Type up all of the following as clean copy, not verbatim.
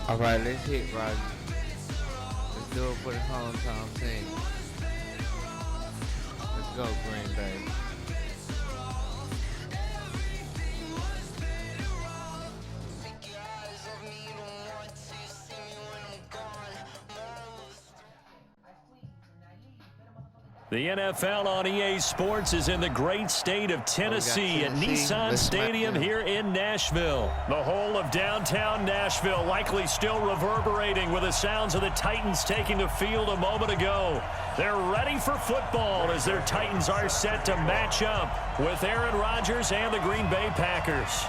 All right, let's hit, Roger. Let's do it for the hometown team. Let's go, Green Bay. The NFL on EA Sports is in the great state of Tennessee at Nissan Stadium here in Nashville. The whole of downtown Nashville likely still reverberating with the sounds of the Titans taking the field a moment ago. They're ready for football as their Titans are set to match up with Aaron Rodgers and the Green Bay Packers.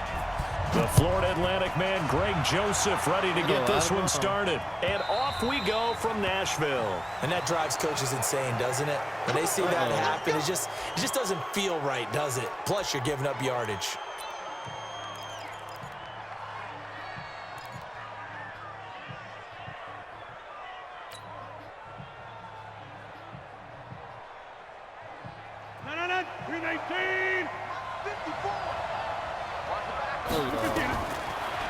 The Florida Atlantic man, Greg Joseph, ready to get this one started. And off we go from Nashville. And that drives coaches insane, doesn't it? When they see that happen, it just doesn't feel right, does it? Plus, you're giving up yardage. No, 319, 54.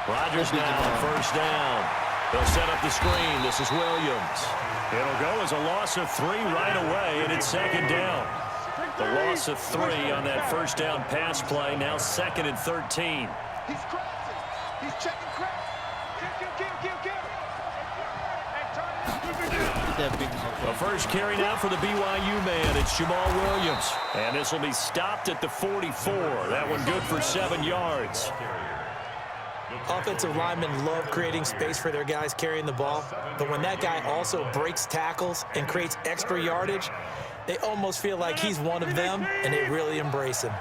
Rodgers now, first down. They'll set up the screen. This is Williams. It'll go as a loss of 3 right away, and it's second down. The loss of 3 on that first down pass play, now 2nd and 13. He's crossing. He's checking cracks. The first carry now for the BYU man. It's Jamal Williams. And this will be stopped at the 44. That one good for 7 yards. Offensive linemen love creating space for their guys carrying the ball, but when that guy also breaks tackles and creates extra yardage, they almost feel like he's one of them, and they really embrace him.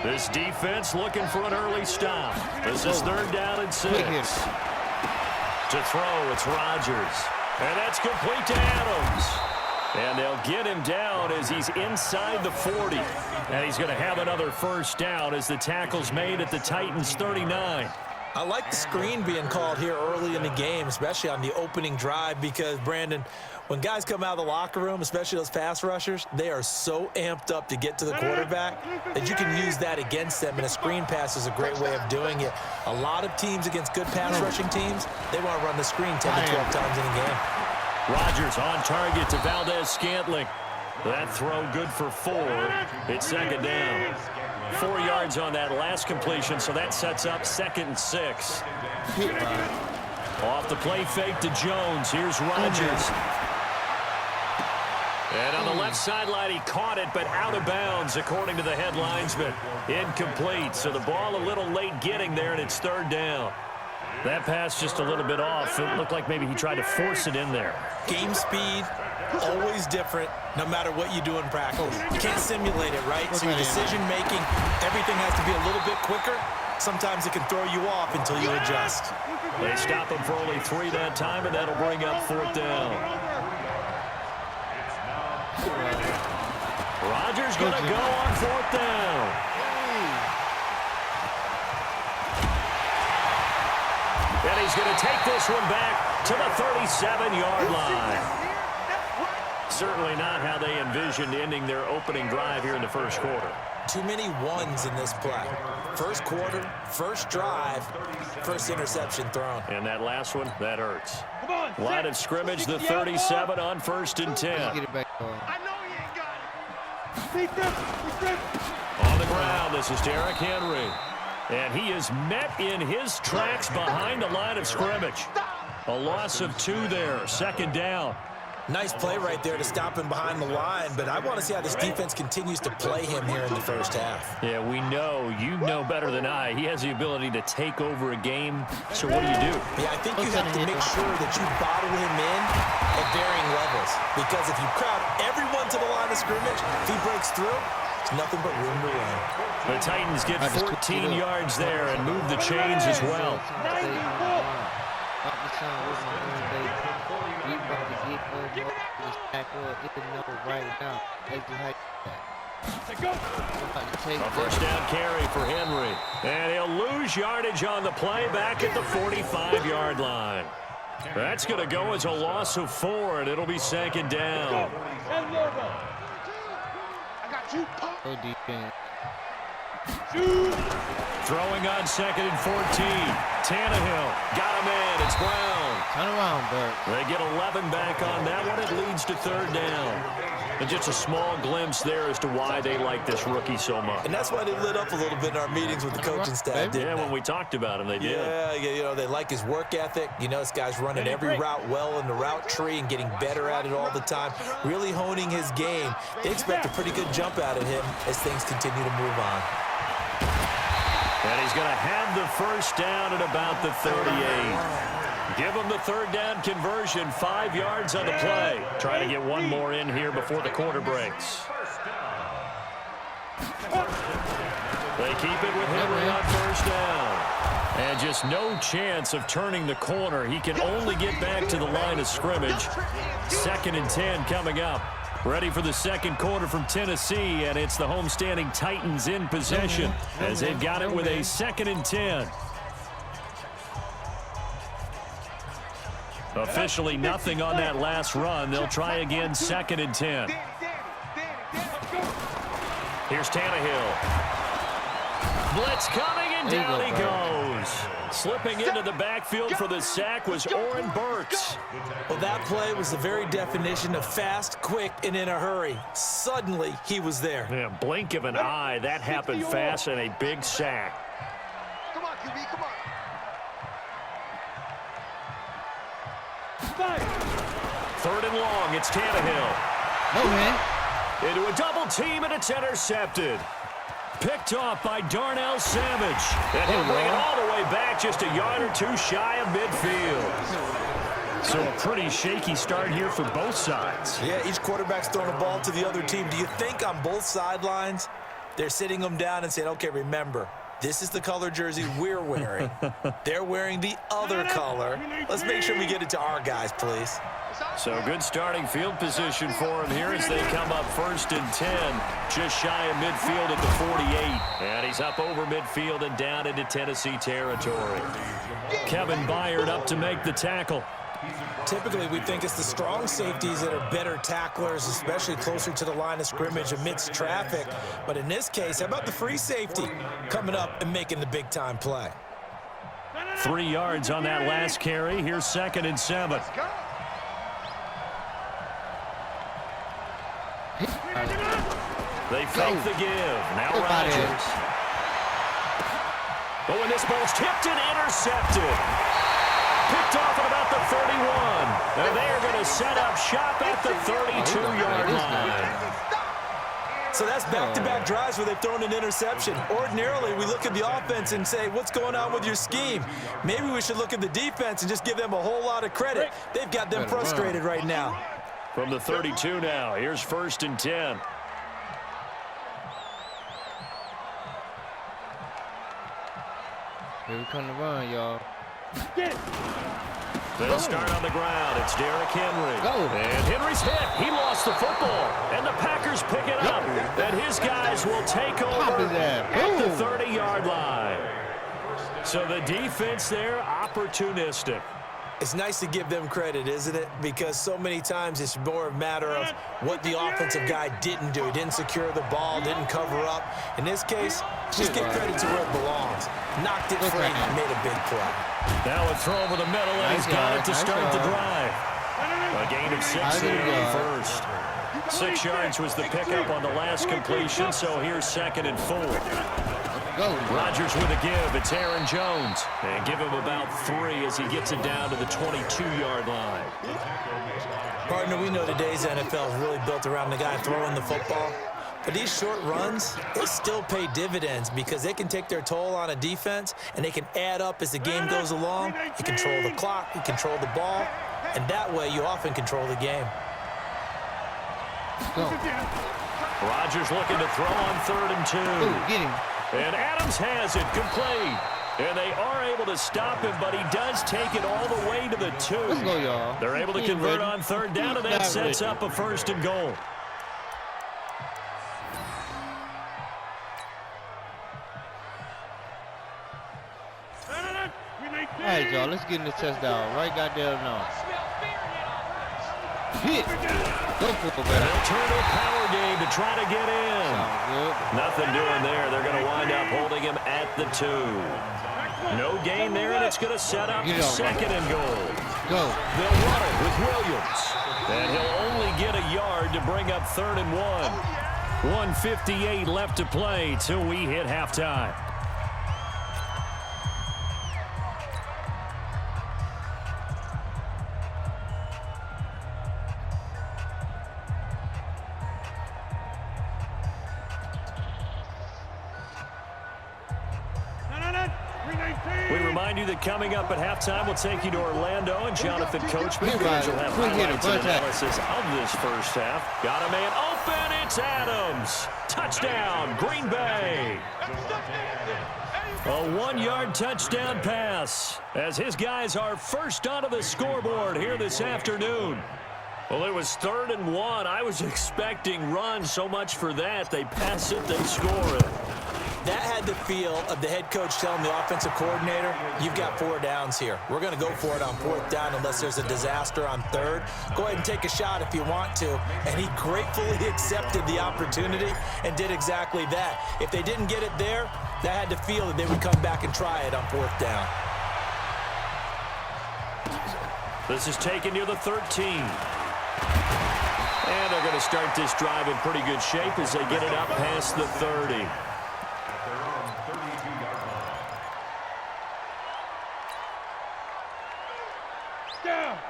This defense looking for an early stop. This is 3rd down and 6. To throw, it's Rodgers. And that's complete to Adams. And they'll get him down as he's inside the 40. And he's going to have another first down as the tackle's made at the Titans' 39. I like the screen being called here early in the game, especially on the opening drive, because, Brandon, when guys come out of the locker room, especially those pass rushers, they are so amped up to get to the quarterback that you can use that against them, and a screen pass is a great way of doing it. A lot of teams against good pass rushing teams, they want to run the screen 10 to 12 times in a game. Rodgers on target to Valdez-Scantling. That throw good for 4. It's second down. 4 yards on that last completion, so that sets up 2nd and 6. Off the play fake to Jones. Here's Rodgers. And on the left sideline, he caught it, but out of bounds, according to the head linesman. Incomplete, so the ball a little late getting there, and it's 3rd down. That pass just a little bit off. It looked like maybe he tried to force it in there. Game speed, always different, no matter what you do in practice. You can't simulate it, right? So your decision-making, everything has to be a little bit quicker. Sometimes it can throw you off until you adjust. They stop him for only 3 that time, and that'll bring up 4th down. Rodgers going to go on 4th down. And he's going to take this one back to the 37-yard line. Certainly not how they envisioned ending their opening drive here in the first quarter. Too many ones in this play. First quarter, first drive, first interception thrown. And that last one, that hurts. Line of scrimmage, the 37 on 1st and 10. I know he ain't got it. On the ground, this is Derrick Henry. And he is met in his tracks behind the line of scrimmage. A loss of 2 there, 2nd down. Nice play right there to stop him behind the line, but I want to see how this defense continues to play him here in the first half. Yeah, we know. You know better than I. He has the ability to take over a game. So what do? Yeah, I think you have to make sure that you bottle him in at varying levels, because if you crowd everyone to the line of scrimmage, if he breaks through, it's nothing but room to run. The Titans get 14 yards there and move the chains as well. A first down carry for Henry. And he'll lose yardage on the play back at the 45-yard line. That's going to go as a loss of 4, and it'll be 2nd down. Go defense. Throwing on 2nd and 14. Tannehill got him in. It's Brown. Turn around, Bert. They get 11 back on that one. It leads to 3rd down. And just a small glimpse there as to why they like this rookie so much. And that's why they lit up a little bit in our meetings with the coaching staff. Yeah, when we talked about him, they did. Yeah, you know, they like his work ethic. You know, this guy's running every route well in the route tree and getting better at it all the time, really honing his game. They expect a pretty good jump out of him as things continue to move on. And he's going to have the 1st down at about the 38. Give him the 3rd down conversion, 5 yards on the play. Trying to get one more in here before the quarter breaks. They keep it with Henry on 1st down. And just no chance of turning the corner. He can only get back to the line of scrimmage. 2nd and 10 coming up. Ready for the 2nd quarter from Tennessee, and it's the homestanding Titans in possession as they've got it with a 2nd and 10. Officially nothing on that last run. They'll try again, 2nd and 10. Here's Tannehill. Blitz coming, and down he goes. Slipping into the backfield for the sack was Oren Burks. Well, that play was the very definition of fast, quick, and in a hurry. Suddenly, he was there. Yeah, blink of an eye. That happened fast, and a big sack. Come on, QB, come on. 3rd and long, it's Tannehill. No, man. Into a double team, and it's intercepted. Picked off by Darnell Savage. And he'll bring it all the way back, just a yard or two shy of midfield. So a pretty shaky start here for both sides. Yeah, each quarterback's throwing a ball to the other team. Do you think on both sidelines they're sitting them down and saying, okay, remember, this is the color jersey we're wearing. They're wearing the other color. Let's make sure we get it to our guys, please. So good starting field position for him here as they come up 1st and 10. Just shy of midfield at the 48. And he's up over midfield and down into Tennessee territory. Kevin Byard up to make the tackle. Typically, we think it's the strong safeties that are better tacklers, especially closer to the line of scrimmage amidst traffic. But in this case, how about the free safety coming up and making the big-time play? 3 yards on that last carry. Here's 2nd and 7. They fake the give. Now Rodgers. Oh, and this ball's tipped and intercepted. Picked off at about the 31. And they are going to set up shop at the 32-yard line. So that's back-to-back drives where they've thrown an interception. Ordinarily, we look at the offense and say, what's going on with your scheme? Maybe we should look at the defense and just give them a whole lot of credit. They've got them frustrated right now. From the 32 now, here's 1st and 10. Here we come to run, y'all. They'll start on the ground. It's Derrick Henry. Go. And Henry's hit. He lost the football. And the Packers pick it up. And his guys will take over at the 30-yard line. So the defense there, opportunistic. It's nice to give them credit, isn't it? Because so many times it's more a matter of what the offensive guy didn't do. He didn't secure the ball, didn't cover up. In this case, just give credit to where it belongs. Knocked it free and made a big play. Now a throw over the middle, and he's got it to start the drive. A gain of 6 in the first. 6 yards was the pickup on the last completion, so here's 2nd and 4. Rodgers with a give. It's Aaron Jones. And give him about 3 as he gets it down to the 22-yard line. Partner, we know today's NFL is really built around the guy throwing the football. But these short runs, they still pay dividends because they can take their toll on a defense and they can add up as the game goes along. You control the clock, you control the ball, and that way you often control the game. Rodgers looking to throw on 3rd and 2. Get him. And Adams has it complete. And they are able to stop him, but he does take it all the way to the 2. Let's go, y'all. They're able to convert on 3rd down, and that sets up a 1st and goal. All right, y'all, let's get in the touchdown. Right goddamn now. Hit. Go for it, man. They'll turn to a power game to try to get in. Sounds good. Nothing doing there. They're going to wind holding him at the 2. No gain there, and it's going to set up second and goal. They'll run it with Williams. And he'll only get a yard to bring up 3rd and 1. 1:58 left to play till we hit halftime. We remind you that coming up at halftime, we'll take you to Orlando, and Jonathan Coachman will have highlights and analysis of this first half. Got a man open. It's Adams. Touchdown, Green Bay. A 1-yard touchdown pass as his guys are first onto the scoreboard here this afternoon. Well, it was 3rd and 1. I was expecting runs, so much for that. They pass it, they score it. That had the feel of the head coach telling the offensive coordinator, you've got 4 downs here. We're going to go for it on 4th down unless there's a disaster on 3rd. Go ahead and take a shot if you want to. And he gratefully accepted the opportunity and did exactly that. If they didn't get it there, that had the feel that they would come back and try it on 4th down. This is taken near the 13. And they're going to start this drive in pretty good shape as they get it up past the 30.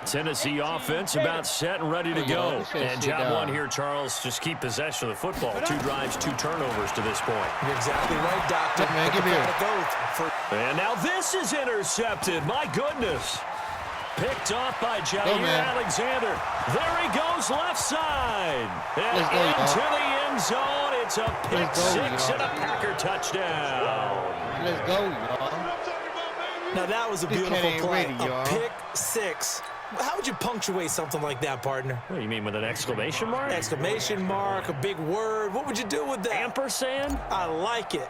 Tennessee offense about set and ready to go. And job 1 here, Charles, just keep possession of the football. 2 drives, 2 turnovers to this point. You're exactly right, Doctor. And now this is intercepted. My goodness. Picked off by Jair Alexander. There he goes, left side. And into the end zone. It's a pick 6 and a Packer touchdown. Let's go, y'all. Now that was a beautiful play. A pick 6. How would you punctuate something like that, partner? What do you mean, with an exclamation mark? Exclamation mark, a big word. What would you do with that? Ampersand? I like it.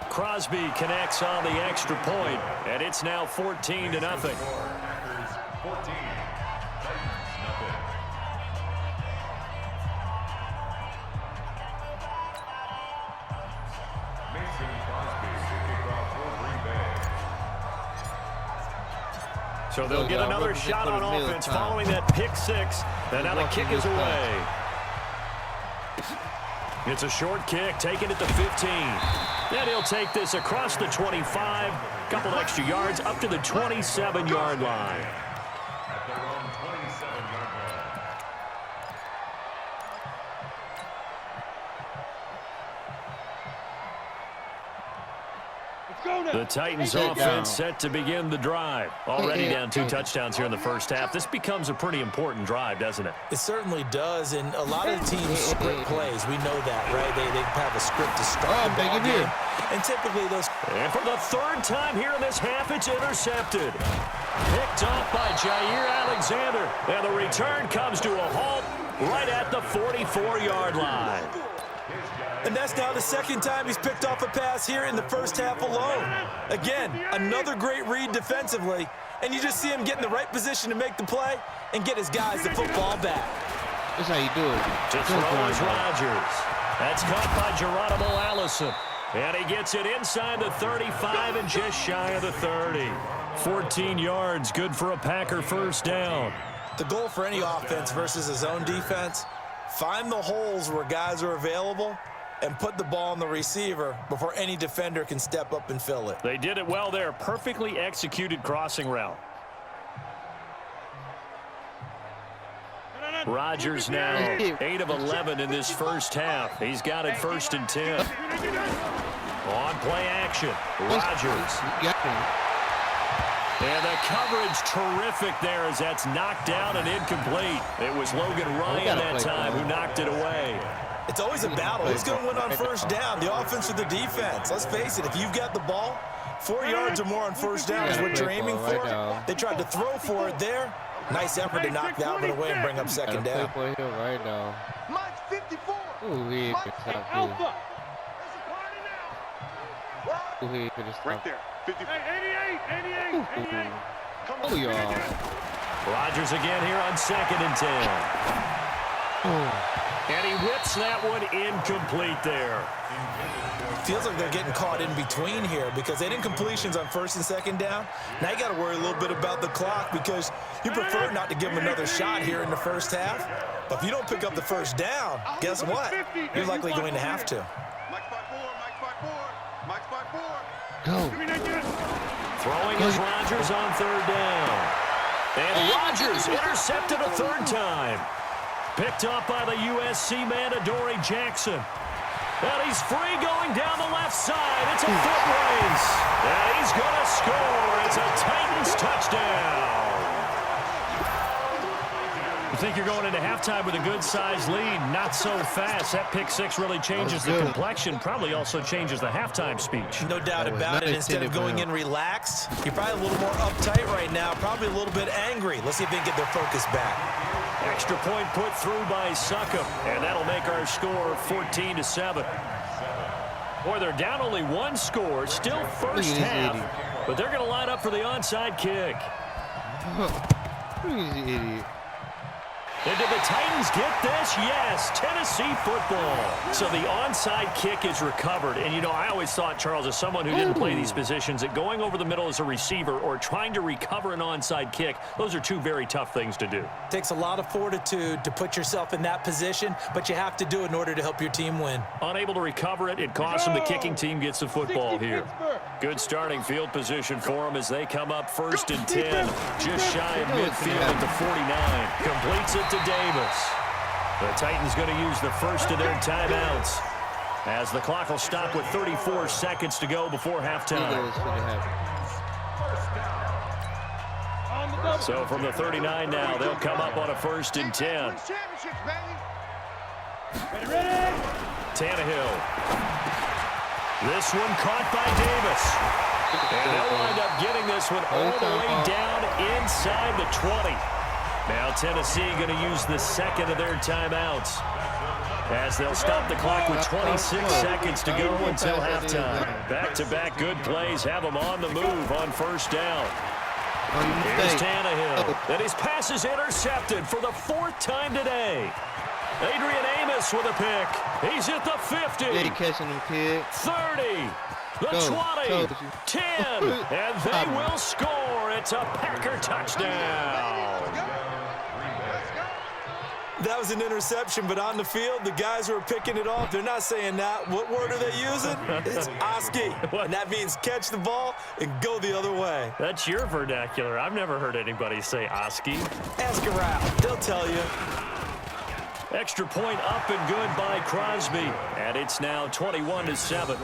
Crosby connects on the extra point, and it's now 14-0. So they'll get another shot on offense following that pick 6. And now the kick is away. It's a short kick, taken at the 15. And he'll take this across the 25. Couple extra yards up to the 27-yard line. The Titans offense set to begin the drive. Already down 2 touchdowns here in the first half. This becomes a pretty important drive, doesn't it? It certainly does, and a lot of the teams script plays. We know that, right? They have a script to start the ball game. And typically those... And for the 3rd time here in this half, it's intercepted. Picked off by Jair Alexander. And the return comes to a halt right at the 44-yard line. And that's now the 2nd time he's picked off a pass here in the first half alone. Again, another great read defensively, and you just see him get in the right position to make the play and get his guys the football back. That's how you do it. To throw is Rodgers. That's caught by Geronimo Allison. And he gets it inside the 35 and just shy of the 30. 14 yards, good for a Packer first down. The goal for any offense versus his own defense, find the holes where guys are available and put the ball on the receiver before any defender can step up and fill it. They did it well there. Perfectly executed crossing route. Rodgers now 8 of 11 in this first half. He's got it 1st and 10. On play action, Rodgers. And the coverage terrific there as that's knocked down and incomplete. It was Logan Ryan that time who knocked it away. It's always a battle. Who's going to win on first down, the offense or the defense? Let's face it, if you've got the ball, 4 yards or more on first down is what you're aiming for. They tried to throw for it there. Nice effort to knock that one away and bring up 2nd down. Right now. Mike 54. Ooh, he Alpha. right there. 50. Hey, 88. Come on. Oh, y'all. Rodgers again here on 2nd and 10. And he whips that one incomplete there. Feels like they're getting caught in between here because they didn't completions on first and second down. Now you got to worry a little bit about the clock because you prefer not to give them another shot here in the first half. But if you don't pick up the first down, guess what? You're likely going to have to. Go. Throwing is Rodgers on third down. And Rodgers intercepted a third time. Picked up by the USC man, Adoree Jackson. And he's free going down the left side. It's a foot race. And he's going to score. It's a Titans touchdown. You think you're going into halftime with a good-sized lead. Not so fast. That pick six really changes the complexion. Probably also changes the halftime speech. No doubt about it. Instead of going in relaxed, you're probably a little more uptight right now. Probably a little bit angry. Let's see if they can get their focus back. Extra point put through by Succop, and that'll make our score 14-7. Boy, they're down only one score, still first half, but they're going to line up for the onside kick. Look at this idiot. And did the Titans get this? Yes, Tennessee football. So the onside kick is recovered. And, you know, I always thought, Charles, as someone who didn't play these positions, that going over the middle as a receiver or trying to recover an onside kick, those are two very tough things to do. Takes a lot of fortitude to put yourself in that position, but you have to do it in order to help your team win. Unable to recover it, it costs them. The kicking team gets the football here. Good starting field position for them as they come up first and 10. Just shy of midfield at the 49. Completes it to Davis. The Titans going to use the first of their timeouts as the clock will stop with 34 seconds to go before halftime. So from the 39 now, they'll come up on a first and 10. Tannehill. This one caught by Davis. And they'll wind up getting this one all the way down inside the 20. Now Tennessee going to use the second of their timeouts as they'll stop the clock with 26 seconds to go until halftime. Back-to-back good plays have them on the move on first down. Here's Tannehill. And his pass is intercepted for the fourth time today. Adrian Amos with a pick. He's at the 50. Yeah, catching him, kid. 30. The 20. 10. And they will score. It's a Packer touchdown. That was an interception, but on the field, the guys who are picking it off, they're not saying that. What word are they using? It's Oski. And that means catch the ball and go the other way. That's your vernacular. I've never heard anybody say Oski. Ask around. They'll tell you. Extra point up and good by Crosby. And it's now 21-7.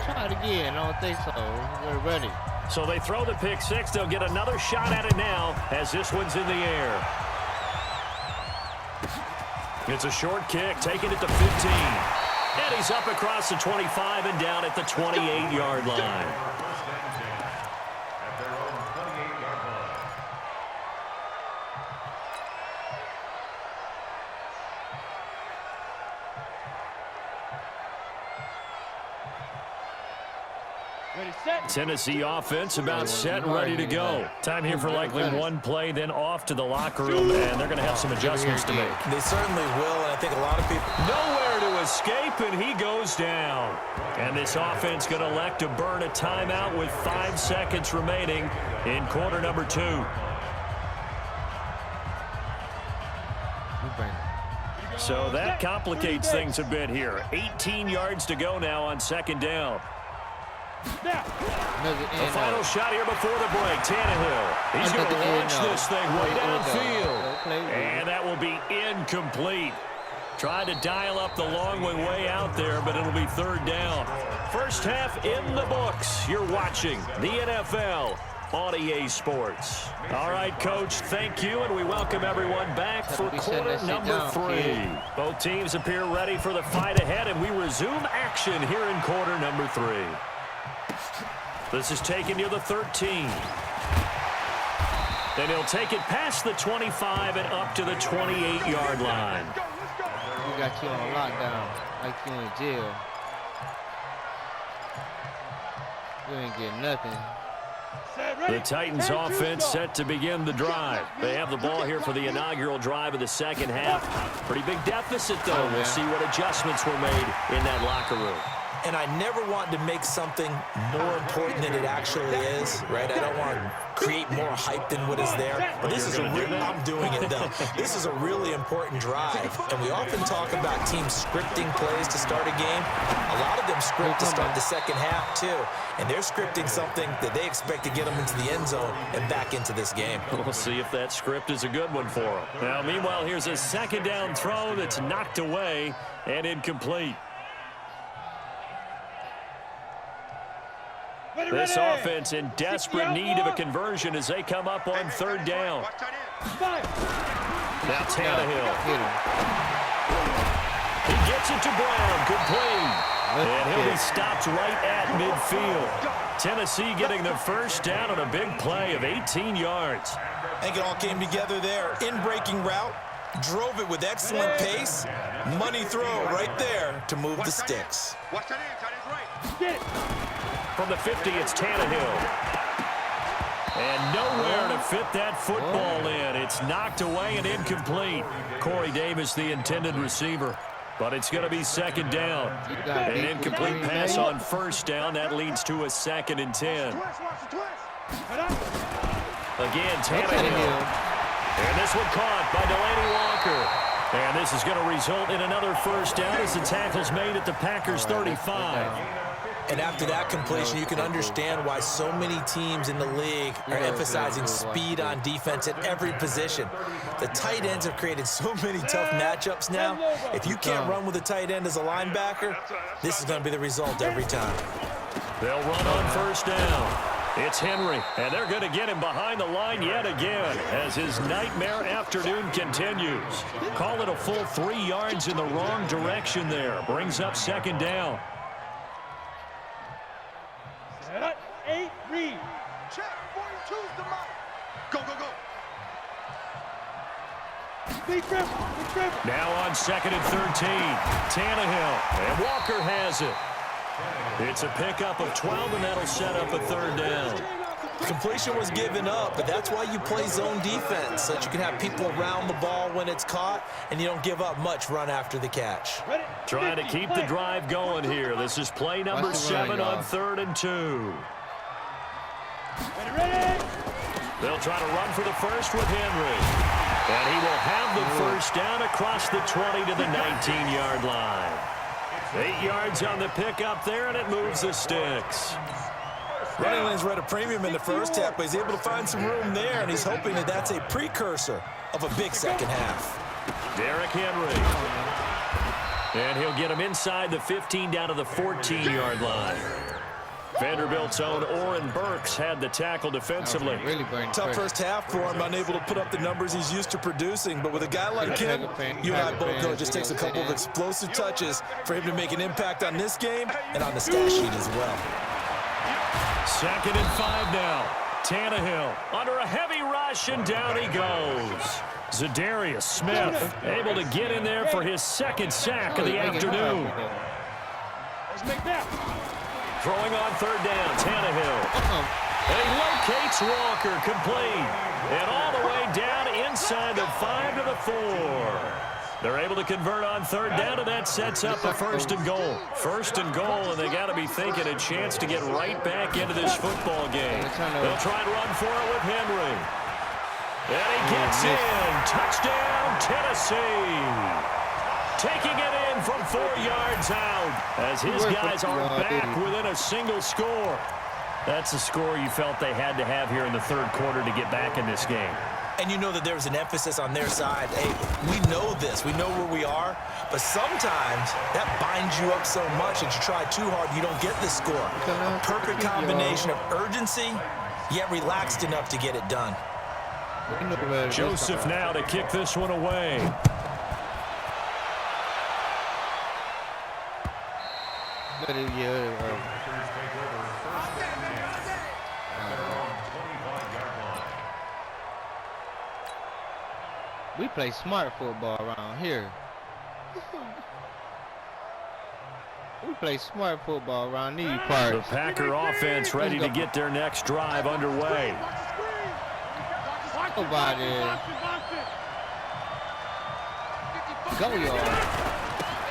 Try it again. I don't think so. They're ready. So they throw the pick six. They'll get another shot at it now as this one's in the air. It's a short kick, taking it to 15. And he's up across the 25 and down at the 28-yard line. Tennessee offense about set and ready to go. Time here for likely one play, then off to the locker room, and they're going to have some adjustments to make. They certainly will, and I think a lot of people... Nowhere to escape, and he goes down. And this offense going to elect to burn a timeout with 5 seconds remaining in quarter number 2. So that complicates things a bit here. 18 yards to go now on second down. The final shot here before the break. Tannehill. He's going to launch this thing way downfield. And that will be incomplete. Trying to dial up the long one way out there, but it'll be third down. First half in the books. You're watching the NFL on EA Sports. All right, Coach, thank you, and we welcome everyone back for quarter number 3. Both teams appear ready for the fight ahead, and we resume action here in quarter number 3. This is taken near the 13. And he'll take it past the 25 and up to the 28-yard line. You got you on lockdown, like you in jail. You ain't getting nothing. The Titans offense set to begin the drive. They have the ball here for the inaugural drive of the second half. Pretty big deficit, though. We'll see what adjustments were made in that locker room. And I never want to make something more important than it actually is, right? I don't want to create more hype than what is there. But this is I'm doing it, though. This is a really important drive. And we often talk about teams scripting plays to start a game. A lot of them script to start the second half, too. And they're scripting something that they expect to get them into the end zone and back into this game. We'll see if that script is a good one for them. Now, meanwhile, here's a second down throw that's knocked away and incomplete. This offense in desperate need of a conversion as they come up on third down. Now Tannehill. He gets it to Brown. Complete. And he'll be stopped right at midfield. Tennessee getting the first down on a big play of 18 yards. I think it all came together there. In-breaking route. Drove it with excellent pace. Money throw right there to move the sticks. From the 50, it's Tannehill. And nowhere to fit that football in. It's knocked away and incomplete. Corey Davis, the intended receiver. But it's going to be second down. An incomplete pass on first down. That leads to a 2nd and 10. Again, Tannehill. And this one caught by Delaney Walker. And this is going to result in another first down as the tackle's made at the Packers' 35. And after that completion, you can understand why so many teams in the league are emphasizing speed on defense at every position. The tight ends have created so many tough matchups now. If you can't run with a tight end as a linebacker, this is going to be the result every time. They'll run on first down. It's Henry, and they're going to get him behind the line yet again as his nightmare afternoon continues. Call it a full 3 yards in the wrong direction there. Brings up second down. 8, read. Check, 42's the mark. Go, go, go. Big trip. Now on 2nd and 13. Tannehill, and Walker has it. It's a pickup of 12, and that'll set up a third down. Completion was given up, but that's why you play zone defense, so that you can have people around the ball when it's caught, and you don't give up much run after the catch. Trying to keep the drive going here. This is play number 7 on 3rd and 2. Ready. They'll try to run for the first with Henry. And he will have the first down across the 20 to the 19-yard line. 8 yards on the pickup there, and it moves the sticks. Running lanes were at a premium in the first half, but he's able to find some room there, and he's hoping that that's a precursor of a big second half. Derrick Henry. And he'll get him inside the 15 down to the 14-yard line. Vanderbilt's own Oren Burks had the tackle defensively. Tough first half for him, unable to put up the numbers he's used to producing. But with a guy like him, you and I both know it just takes a couple of explosive touches for him to make an impact on this game and on the stat sheet as well. 2nd and 5 now. Tannehill under a heavy rush, and down he goes. Zadarius Smith able to get in there for his 2nd sack of the afternoon. Let's make that. Throwing on 3rd down, Tannehill. And he locates Walker, complete. And all the way down inside the 5 to the 4. They're able to convert on 3rd down, and that sets up a 1st and goal. 1st and goal, and they got to be thinking a chance to get right back into this football game. They'll try and run for it with Henry. And he gets in. Touchdown, Tennessee. Taking it in from 4 yards out as his guys are back within a single score. That's a score you felt they had to have here in the 3rd quarter to get back in this game. And you know that there was an emphasis on their side. Hey, we know this. We know where we are. But sometimes that binds you up so much that you try too hard, you don't get the score. A perfect combination of urgency, yet relaxed enough to get it done. Joseph now to kick this one away. We play smart football around here. We play smart football around these parts. The Packer offense ready to get their next drive underway. Nobody. Go, y'all.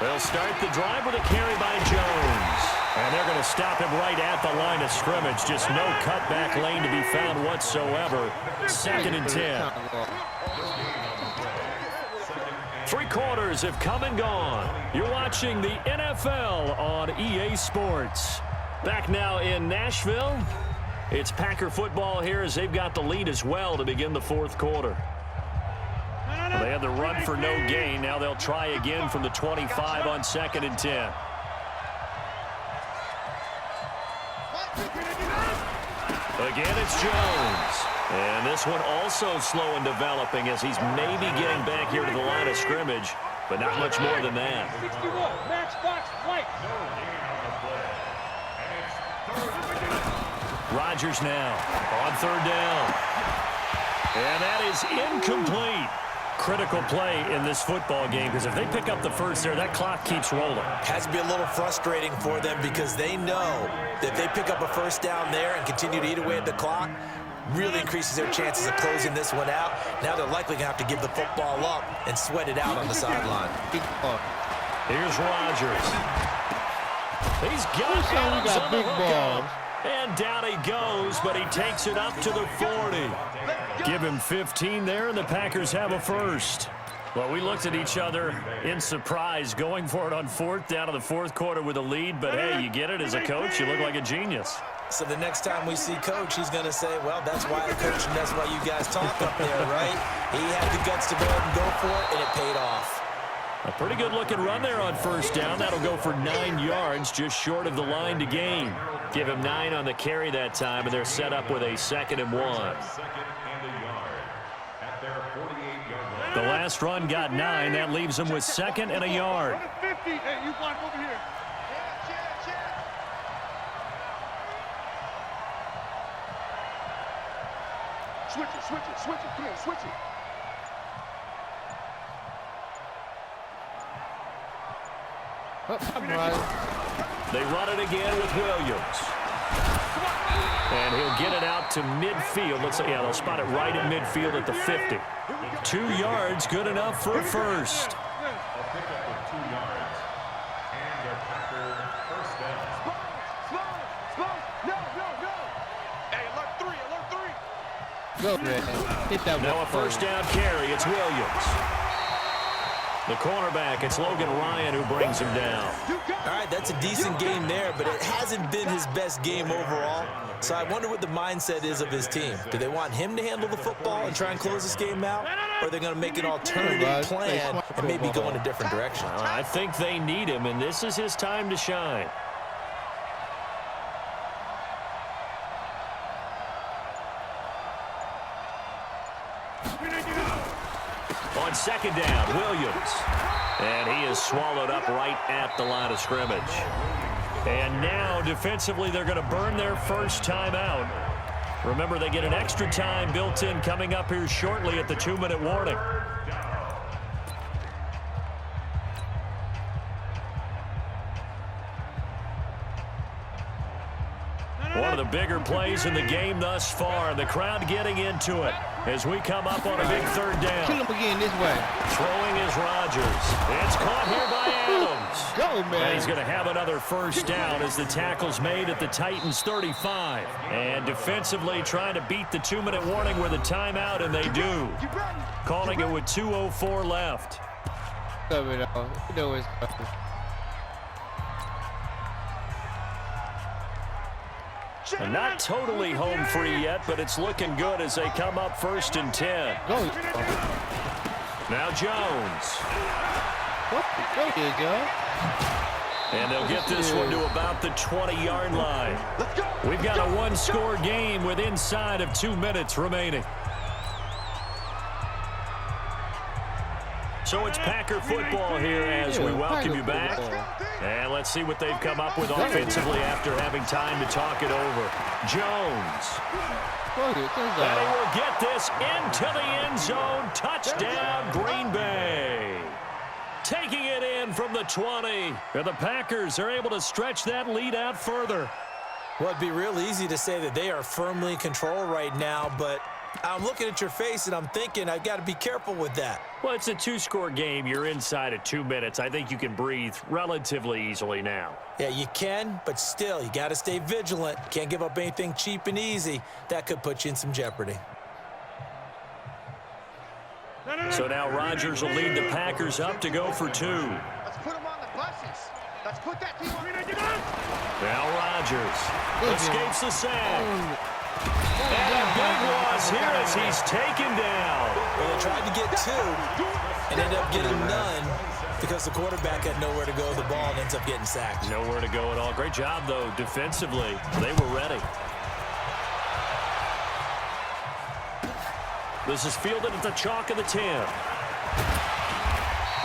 They'll start the drive with a carry by Jones. And they're going to stop him right at the line of scrimmage. Just no cutback lane to be found whatsoever. 2nd and 10. 3 quarters have come and gone. You're watching the NFL on EA Sports. Back now in Nashville. It's Packer football here as they've got the lead as well to begin the 4th quarter. Well, they had the run for no gain. Now they'll try again from the 25 on 2nd and 10. Again, it's Jones. And this one also slow in developing as he's maybe getting back here to the line of scrimmage, but not much more than that. 61, matchbox white. Rodgers now on 3rd down. And that is incomplete. Critical play in this football game because if they pick up the first there, that clock keeps rolling. Has to be a little frustrating for them because they know that if they pick up a first down there and continue to eat away at the clock, really increases their chances of closing this one out. Now they're likely going to have to give the football up and sweat it out on the sideline. Here's Rodgers. He's got Adams on the hookup. And down he goes, but he takes it up to the 40. Give him 15 there, and the Packers have a first. Well, we looked at each other in surprise, going for it on 4th down to the 4th quarter with a lead. But, hey, you get it as a coach. You look like a genius. So the next time we see Coach, he's going to say, well, that's why I coach and that's why you guys talk up there, right? He had the guts to go ahead and go for it, and it paid off. A pretty good-looking run there on 1st down. That'll go for 9 yards, just short of the line to gain. Give him 9 on the carry that time, and they're set up with a 2nd and 1. The last run got 9. That leaves them with 2nd and a yard. Hey, you block over here. Switch it, switch it, switch it. Come here, switch it. They run it again with Williams. And he'll get it out to midfield. Let's say, yeah, they'll spot it right at midfield at the 50. 2 yards, good enough for a first. Go, man. Hit that now a first down carry. It's Williams. The cornerback, it's Logan Ryan who brings him down. All right, that's a decent game there, but it hasn't been his best game overall. So I wonder what the mindset is of his team. Do they want him to handle the football and try and close this game out? Or are they going to make an alternative plan and maybe go in a different direction? I think they need him, and this is his time to shine. On 2nd down, Williams. And he is swallowed up right at the line of scrimmage. And now, defensively, they're going to burn their first time out. Remember, they get an extra time built in coming up here shortly at the 2-minute warning. One of the bigger plays in the game thus far. The crowd getting into it as we come up on a big 3rd down. Kill him again this way. Throwing is Rodgers. It's caught here by Adams. Go, man. And he's going to have another first down as the tackle's made at the Titans' 35. And defensively trying to beat the 2-minute warning with a timeout, and they do. Calling it with 2:04 left. Cover it all. You know it's covered. And not totally home free yet, but it's looking good as they come up 1st and 10. Go. Now Jones. Go here, Joe. And they'll get this one to about the 20-yard line. We've got a 1-score game with inside of 2 minutes remaining. So it's Packer football here as we welcome you back. And let's see what they've come up with offensively after having time to talk it over. Jones. And he will get this into the end zone. Touchdown, Green Bay. Taking it in from the 20. And the Packers are able to stretch that lead out further. Well, it'd be real easy to say that they are firmly in control right now, but I'm looking at your face and I'm thinking I've got to be careful with that. Well, it's a two-score game. You're inside of 2 minutes. I think you can breathe relatively easily now. Yeah, you can, but still, you got to stay vigilant. Can't give up anything cheap and easy. That could put you in some jeopardy. So now Rodgers will lead the Packers up to go for 2. Let's put them on the buses. Let's put that team on. Now Rodgers escapes the sack. And a big loss here as he's taken down. Well, they tried to get 2 and ended up getting none because the quarterback had nowhere to go with the ball and ends up getting sacked. Nowhere to go at all. Great job, though, defensively. They were ready. This is fielded at the chalk of the 10.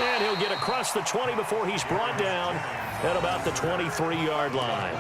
And he'll get across the 20 before he's brought down at about the 23-yard line.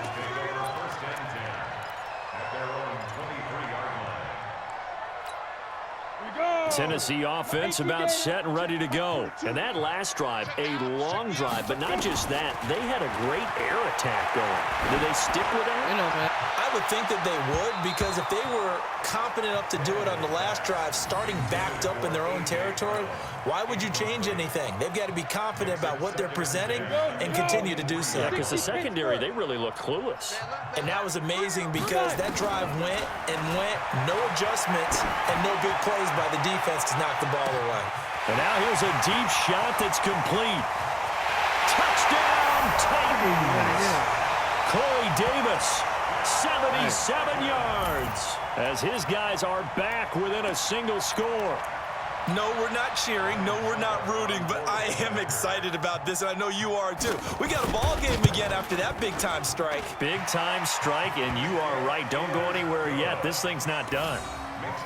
Tennessee offense about set and ready to go. And that last drive, a long drive, but not just that. They had a great air attack going. Did they stick with that? You know, man, I would think that they would, because if they were confident enough to do it on the last drive, starting backed up in their own territory, why would you change anything? They've got to be confident about what they're presenting and continue to do so. Yeah, because the secondary, they really look clueless. And that was amazing because that drive went and went, no adjustments, and no big plays by the defense to knock the ball away. And now here's a deep shot that's complete. Touchdown, Titans! Corey Davis, 77 yards, as his guys are back within a single score. No, we're not cheering. No, we're not rooting, but I am excited about this, and I know you are too. We got a ball game again after that big-time strike. Big-time strike, and you are right. Don't go anywhere yet. This thing's not done.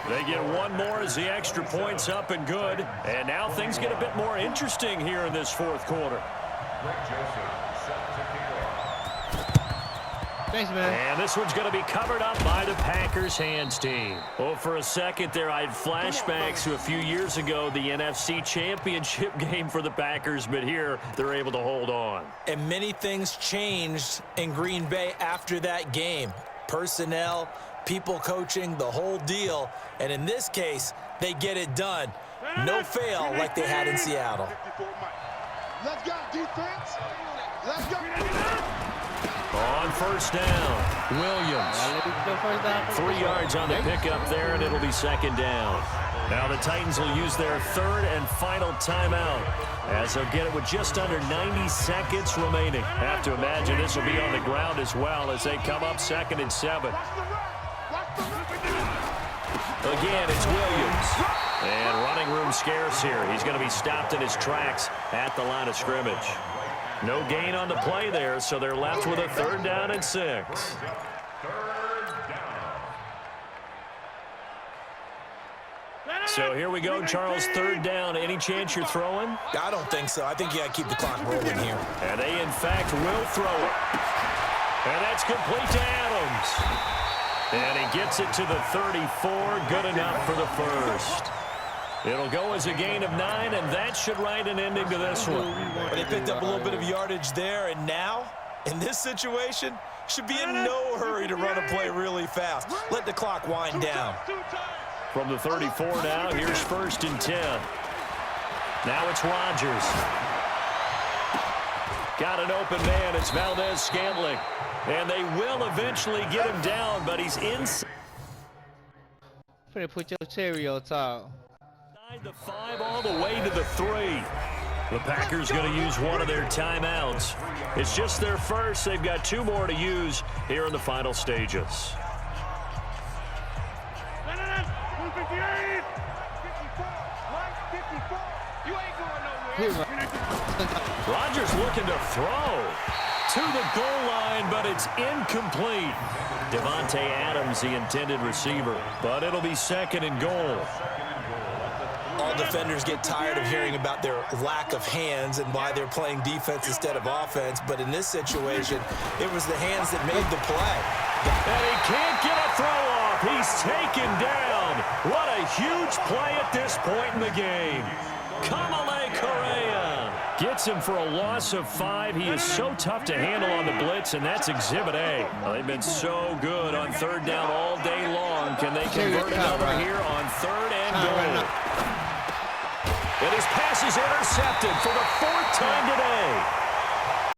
They get one more as the extra point's up and good. And now things get a bit more interesting here in this fourth quarter. Thanks, man. And this one's going to be covered up by the Packers hands team. Oh, for a second there, I had flashbacks to a few years ago, the NFC Championship game for the Packers, but here they're able to hold on. And many things changed in Green Bay after that game. Personnel, people coaching, the whole deal. And in this case, they get it done. No fail like they had in Seattle. Let's go, defense. Let's go. On first down, Williams. 3 yards on the pickup there, and it'll be second down. Now the Titans will use their third and final timeout, as they'll get it with just under 90 seconds remaining. Have to imagine this will be on the ground as well as they come up 2nd and 7. Again, it's Williams. And running room scarce here. He's going to be stopped in his tracks at the line of scrimmage. No gain on the play there, so they're left with a 3rd down and 6. So here we go, Charles, 3rd down. Any chance you're throwing? I don't think so. I think you got to keep the clock rolling here. And they, in fact, will throw it. And that's complete to Adams. And he gets it to the 34. Good enough for the first. It'll go as a gain of 9, and that should write an ending to this one. But they picked up a little bit of yardage there, and now, in this situation, should be in no hurry to run a play really fast. Let the clock wind down. From the 34 now, here's 1st and 10. Now it's Rodgers. Got an open man. It's Valdez-Scantling. And they will eventually get him down, but he's inside. Put your cherry on top. The 5 all the way to the 3. The Packers going to use one of their timeouts. It's just their first. They've got 2 more to use here in the final stages. Rodgers looking to throw to the goal line, but it's incomplete. Devontae Adams, the intended receiver, but it'll be 2nd and goal. All defenders get tired of hearing about their lack of hands and why they're playing defense instead of offense, but in this situation, it was the hands that made the play. And he can't get a throw off. He's taken down. What a huge play at this point in the game. Kamale Correa gets him for a loss of 5. He is so tough to handle on the blitz, and that's Exhibit A. Well, they've been so good on third down all day long. Can they convert another here on third and goal? And his pass is intercepted for the 4th time today.